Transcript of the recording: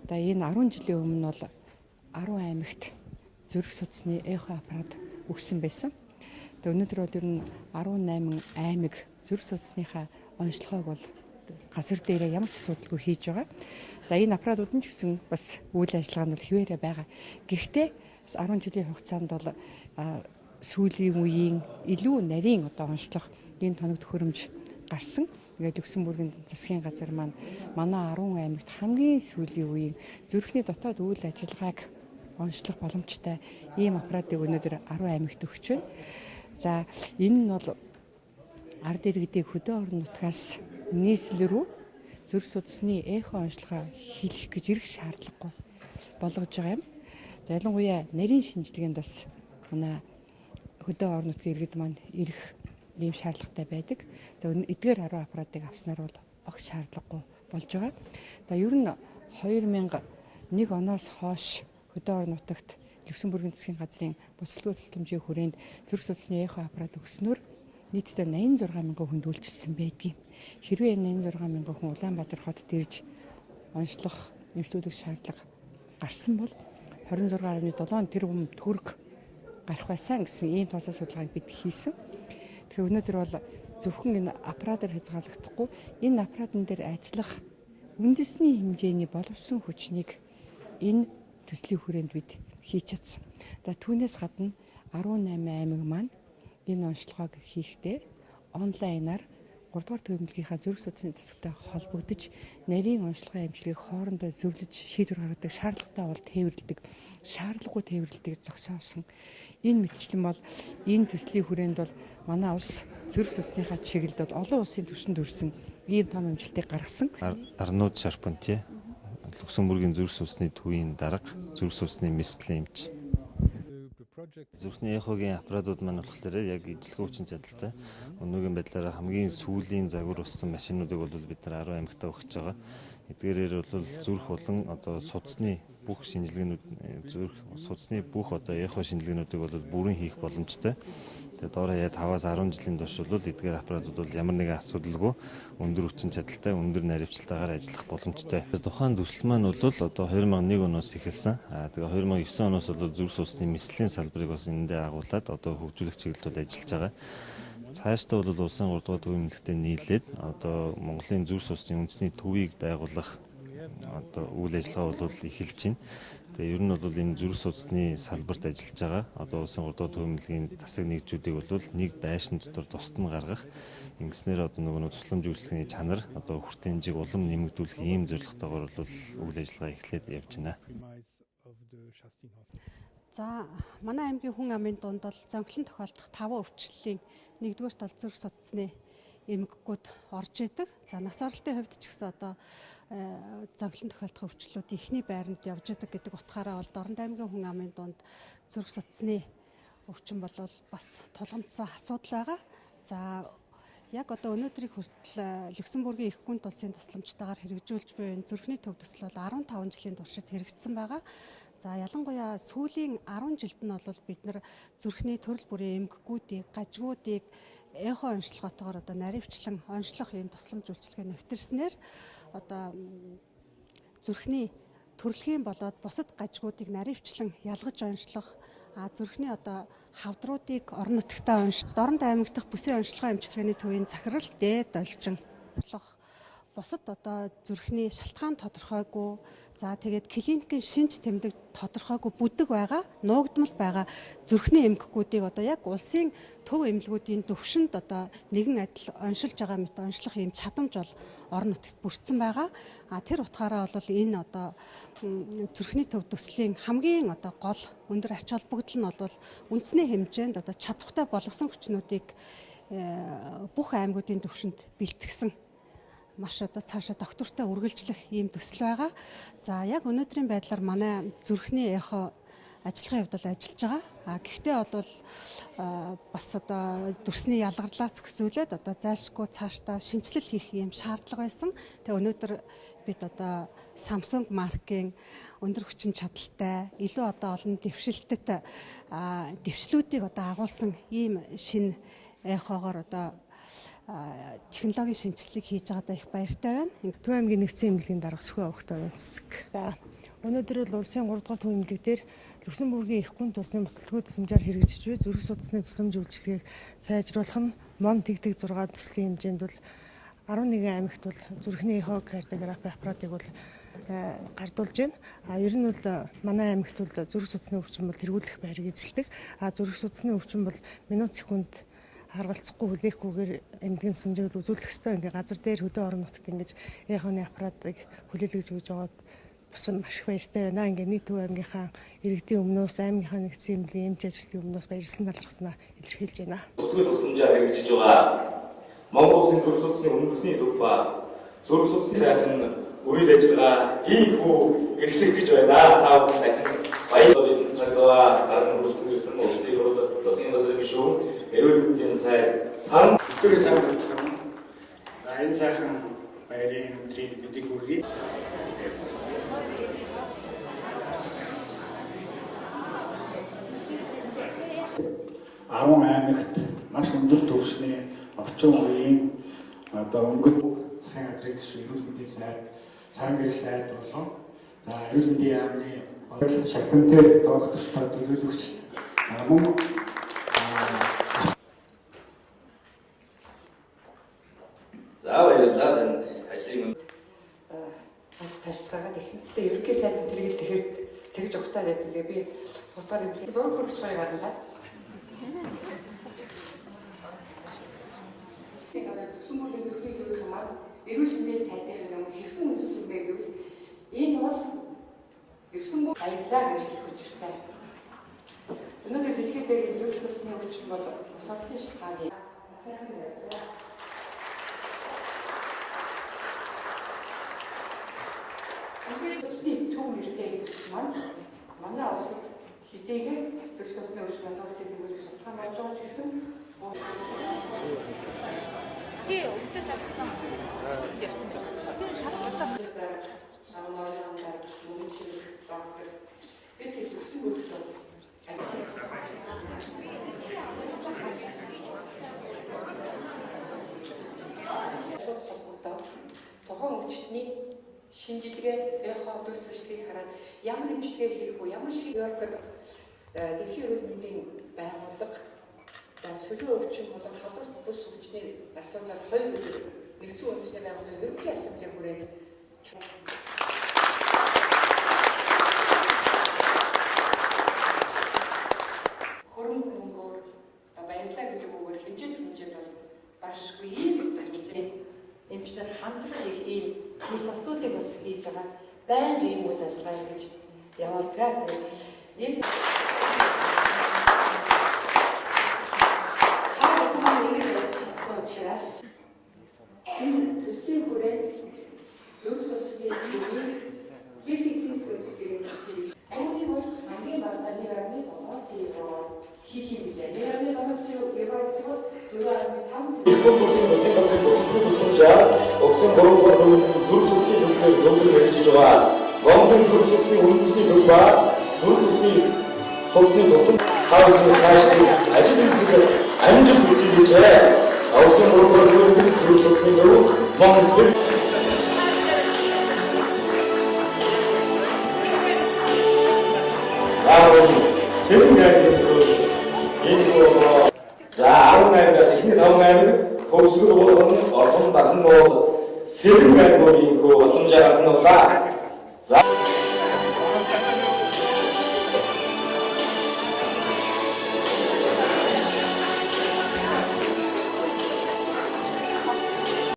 За энэ 10 жилийн өмнө бол 10 аймагт зүрх судасны эхо аппарат өгсөн байсан. Тэгээ өнөөдөр бол ер нь 18 аймаг зүрх судасныхаа онцлогоог бол газар дээрээ ямар ч асуудалгүй хийж байгаа. За энэ аппаратууд нь ч гэсэн бас үйл ажиллагаа нь бол хിവэрэ байгаа. Гэхдээ 10 жилийн хугацаанд бол сүүлийн үеийн илүү нарийн онцлог энэ тоног төхөөрөмж гарсан. Тэгээд Люксембургийн засгийн газар маань манай 10 аймагт хамгийн сүүлийн үеийн зүрхний дотоод үйл ажиллагааг онцлох боломжтой ийм аппаратыг өнөөдөр 10 аймагт өгч байна. За энэ нь бол ард иргэдийн хөдөө орон нутгаас нийслэл рүү зүрх судасны эхо онцлогоо хийх гэж ирэх шаардлагагүй болгож байгаа юм. За ялангуяа нарийн шинжилгээнд бас манай хөдөө орон нутгийн иргэд маань ирэх ийм шаардлагатай байдаг. За эдгээр 10 аппаратыг авснаар бол огт шаардлагагүй болж байгаа. За ер нь 2001 оноос хойш хөдөө орон нутагт Люксембургийн засгийн газрын буцалгүй тусламжийн хүрээнд зүрх судасны эхо аппарат өгснөөр нийтдээ 86 мянган хүнд үйлчилсэн байдгийг. Хэрвээ 86 мянган хүн Улаанбаатар хотод ирж онцлох, нэмэгдүүлэх шаардлага гарсан бол 26.7 тэрбум төгрөг гарах байсан гэсэн ийм тооцоо судалгааг бид хийсэн. Тэгэхээр өнөөдөр бол зөвхөн энэ аппаратаар хязгаарлагдахгүй энэ аппаратн дээр ажиллах үндэсний хэмжээний боловсон хүчнийг энэ төслийн хүрээнд бид хийж чадсан. За түүнээс гадна 18 аймаг маань энэ онцлогоог хийхдээ онлайнаар 3 дугаар төвөмөлгийнхаа зүрх судасны засагтай холбогдож нарийн онцлогын амжилтыг хоорондоо зөвлөж шийдвэр гаргадаг шаардлагатай бол тээвэрлэдэг, шаардлагагүй тээвэрлэдэг зогсоосон. Энэ мэтчлэн бол энэ төслийн хүрээнд бол манай улс зүрх судасныхаа чиглэлд бол олон улсын түвшинд хүрсэн ийм том амжилтыг гаргасан. Арнууд Шарпантье Люксембургийн зүрх судасны төвийн дарга, зүрх судасны мэслийн эмч. Зүрхний эхогийн аппаратууд маань болохоор яг ижлэх хүчин чадалтай. Өнөөгийн байдлаараа хамгийн сүүлийн загвар болсон машинуудыг бол бид нар 10 аймагтаа өгч байгаа. Эдгээрээр бол зүрх болон судасны бүх шинжилгээнүүд, зүрх судасны бүх эхо шинжилгээнүүдийг бол бүрэн хийх боломжтой. Тэгээд доороо 5-аас 10 жилийн турш бол эдгээр аппаратууд бол ямар нэгэн асуудалгүй өндөр хүчин чадалтай, өндөр наривчлалтаагаар ажиллах боломжтой. Тухайн төсөл маань бол 2001 оноос эхэлсэн. Тэгээ 2009 оноос бол зүрх судасны мэслийн салбарыг бас энэндээ агуулад хөгжүүлэх чиглэлд бол ажиллаж байгаа. Цаашдаа бол улсын 3 дугаар төвийн эмнэлэгтээ нийлээд Монголын зүрх судасны үндэсний төвийг байгуулах үйл ажиллагаа бол эхэлж байна. Тэгээ ер нь бол энэ зүрх судасны салбарт ажиллаж байгаа улсын 3 дугаар төвийн эмнэлгийн тасаг нэгжүүдийг бол нэг байшин дотор тусад нь гаргах, ингэснээр нөгөө тусламж үйлчлэгийн чанар хүртээ хэмжээг улам нэмэгдүүлэх ийм зорилготойгоор бол үйл ажиллагаа эхлээд явж байна. За манай аймгийн хүн амын дунд бол зөнхлөн тохиолдох 5 өвчлөлийн нэгдүгээрт бол зүрх судасны эмгэгүүд орж идэг. За нас оролтын хувьд ч гэсэн зөнхлөн тохиолдох өвчлүүд эхний байранд явж идэг гэдэг утгаараа бол Дорнод аймгийн хүн амын дунд зүрх судасны өвчин бол бас тулгамдсан асуудал байгаа. За яг өнөөдрийг хүртэл Люксембургийн их гүн улсын тусламжтайгаар хэрэгжүүлж буй энэ зүрхний төв төсөл бол 15 жилийн туршид хэрэгжсэн байгаа. За ялангуяа сүүлийн 10 жилд нь бол бид нар зүрхний төрөл бүрийн эмгэгүүдийг, гажигуудыг эхо онцлогоотойгоор наривчлан онцлох ийм тусламж үйлчилгээ нэвтэрснээр зүрхний төрөлхийн болоод бусад гажигуудыг наривчлан ялгаж онцлох, зүрхний хавдруудыг орон нутагтаа Дорнод аймаг дахь бүсийн онцлогын эмчилгээний төвийн захирал дээд олжин болох бусад зүрхний шалтгаан тодорхойгүй, за тэгээд клиникийн шинж тэмдэг тодорхойгүй бүдэг байгаа, нуугдмал байгаа зүрхний эмгэгүүдийг яг улсын төв эмнэлгүүдийн төвшөнд нэгэн адил оншилж байгаа мэт онцлох ийм чадамж бол орон нутагт бүрдсэн байгаа. Тэр утгаараа бол энэ зүрхний төв төслийн хамгийн гол өндөр ач холбогдол нь бол үндэсний хэмжээнд чадвартай боловсон хүчнүүдийг бүх аймагуудын төвшөнд бэлтгэсэн маш цаашаа доктортой үргэлжлэх ийм төсөл байгаа. За яг өнөөдрийн байдлаар манай зүрхний эхо ажиллахын хувьд ажиллаж байгаа. Гэхдээ бол бас дүрсний ялгарлаас өсвөлээд зайлшгүй цаашдаа шинжилэл хийх ийм шаардлага байсан. Тэгээ өнөөдөр бид Samsung маркийн өндөр хүчин чадалтай, илүү олон дэвшилтэт дэвшлүүдийг агуулсан ийм шинэ эхогоор технологийн шинжилгээг хийж байгаадаа их баяртай байна. Төв аймгийн нэгдсэн эмнэлгийн дарга Сүхбаатар өвгтэй оюун засаг. За өнөөдөр бол улсын 3 дугаар төв эмнэлэг дээр Люксембургийн их гүн тусны буцалтгүй тусламжаар хэрэгжиж буй зүрх судасны тусламж үйлчилгээг сайжруулах нь мон тэгдэг 6 төслийн хэмжээнд бол 11 аймагт бол зүрхний эхокардиографи аппаратыг бол гардуулж байна. Ер нь бол манай аймагт бол зүрх судасны өвчин бол тэргүүлэх байрыг эзэлдэг. Зүрх судасны өвчин бол минут секунд харгалцахгүй хүлээхгүйгээр эмнэлгийн тусламжийг үзүүлэх ёстой. Ингээ газар дээр хөдөө орон нутагт ингэж эхоны аппаратыг хүлээлгэж өгж байгаад басан маш их баяртай байна. Ингээ нийт Төв аймгийнхаа иргэдийн өмнөөс аймгийнхаа нэгдсэн эмнэлгийн эмч ажилтны өмнөөс баярлсан талархснаа илэрхийлж байна. Зүрх тусламжаар хэрэгжиж байгаа Монгол Улсын зүрх судасны үндэсний төв ба зүрх судасны сайхан үйл ажиллагаа ийхүү эхлэх гэж байна. Та бүхэн дахин баярлалаа цагтаа гарган хүрэлцэн ирсэн улсын хурл засгийн газрын гишүүн эрүүл мэндийн сайд сан тэр сайн байна. Энэ сайхан баярын өдрийг мэдээ хүргэе. Арван аймагт маш өндөр түвшний орчин үеийн өнгөт засгийн газрын гишүүн эрүүл мэндийн сайд саран гэрэл сайд болон за эрүүл мэндийн яамны шатантай доктортой төлөөлөгч мөн за баярлалаа танд ажлын ташлагаад ихэнхдээ ерөнхий сайдын тэргээд тэгэхэд тэгж ухтаад байдаг. Тэгээ би хурдаар юм зураг хөргөж байгаа юм байна. Люксембургийн зүрхний төвийн хамаар эрүүл мэндийн сайдын юм хэрхэн үндэслэн бэ гэвэл энэ бол Люксембург баярлаа гэж хэлэх учиртай. Өнөөдөр дэлхийд даяар зүрх судасны өвчин бол содны шалтгааны сайхан байдаг. Үндэсний төв нэртэй төсөл манай улсад хэдийгээр зүрх судасны өвчнөөс өвдөж төлөвлөх шалтгаан болж байгаа гэсэн чи өвдө залгсан явсан байсан. Би шалгуулсан. Би төлөвсөн бүгд бол тухайн өвчтний шинжилгээ эхо төсвөлтийг хараад ямар эмчилгээ хийх вэ? Ямар шиг Нью-Йоркд дэлхийн эрүүл мэндийн байгууллага сүлээ өвчин болон халдвар бүс өвчний асуудлаар 2 өдөр нэгдсэн үндэсний байгууллагын ерөнхий ассамблеийн хүрээд хөрөнгө мөнгөөр баярлалаа гэдэг үгээр хэмжээнд бол баршгүй ийм баримтсан эмчнэр хамтарч ийм бус асуудлыг бас хийж байгаа байнга ийм үйл ажиллагаа хийж явуулдаг. Энэ төслийн хүрээд зүрх судасны төвийн геофизикийн зөвлөлтийг үүнийг бол хамгийн бага 1.7 евро хийх юм билээ. 1.7 евро гэдэг бол 4.5 Иргэн тусын засгийн газрын буцалтгүй тусламжаар улсын 3 дугаар төвийн зүрх судасны төлөвлөгөөг зөвлөж хэрэгжиж байгаа Монголын зүрх судасны үндэсний төв ба зүрх судасны тусламж хаалгын цаашдын ажил үйлсээр амжилт хүсье. Улсын 3 дугаар төвийн зүрх судасны төв Монгол За 18-аас эхний 5 аймаг хөвсгөл болгон орхон дархан бол Сэлэн аймгийн хөө боломжоор хангуулаа.